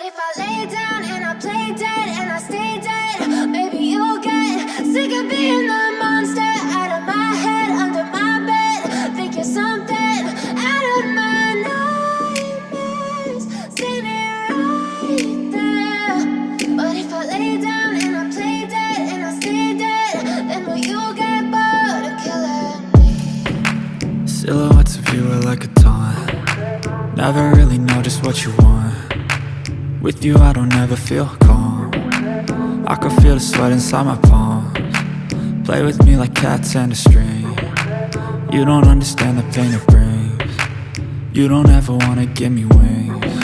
if I lay down and I play dead and I stay dead, maybe you'll get sick of being the monster out of my head, under my bed. Think you're something out of my nightmares, seen it right there. But if I lay down and I play dead and I stay dead, then will you get bored of killing me? Silhouettes of you are like a taunt. Never really know just what you want. With you I don't ever feel calm. I can feel the sweat inside my palms. Play with me like cats and a string. You don't understand the pain it brings. You don't ever wanna give me wings.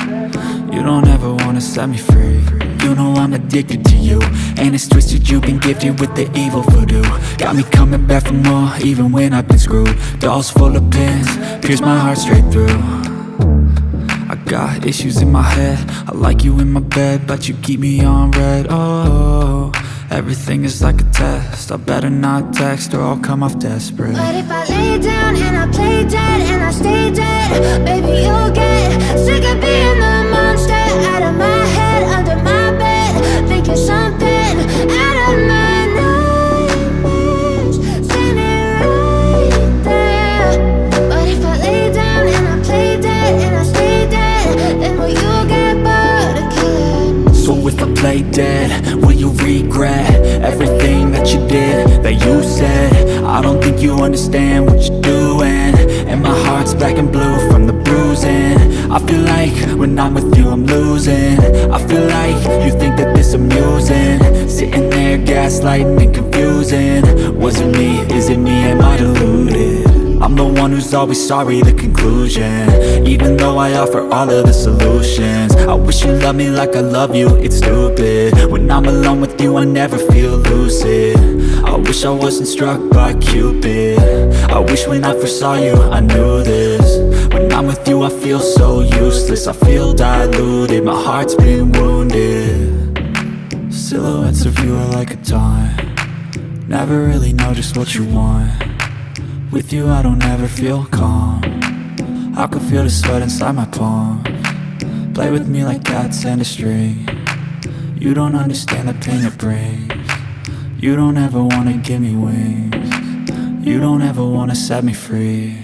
You don't ever wanna set me free. You know I'm addicted to you, and it's twisted, you've been gifted with the evil voodoo. Got me coming back for more, even when I've been screwed. Dolls full of pins, pierce my heart straight through. I got issues in my head, I like you in my bed, but you keep me on red. Oh, everything is like a test, I better not text or I'll come off desperate. But if I lay down and I play dead and I stay dead, baby you'll get sick of being the monster out of my head, under my bed. Think you're something out of my nightmares, seen it right there. But if I lay down and I play dead and I stay dead, then will you get bored of killing me? So if I play dead, will you regret everything that you did, that you said? I don't think you understand what you're doing, and my heart's black and blue from the bruising. I feel like when I'm with you I'm losing. I feel like you think that this amusing, sitting there gaslighting and confusing. Was it me? Is it me? Am I deluded? I'm the one who's always sorry, the conclusion, even though I offer all of the solutions. I wish you loved me like I love you, it's stupid. When I'm alone with you I never feel lucid. I wish I wasn't struck by Cupid. I wish when I first saw you I knew this. When I'm with you I feel so useless, I feel diluted, my heart's been wounded. Silhouettes of you are like a taunt. Never really know just what you want. With you I don't ever feel calm. I can feel the sweat inside my palms. Play with me like cats and a string. You don't understand the pain it brings. You don't ever wanna give me wings. You don't ever wanna set me free.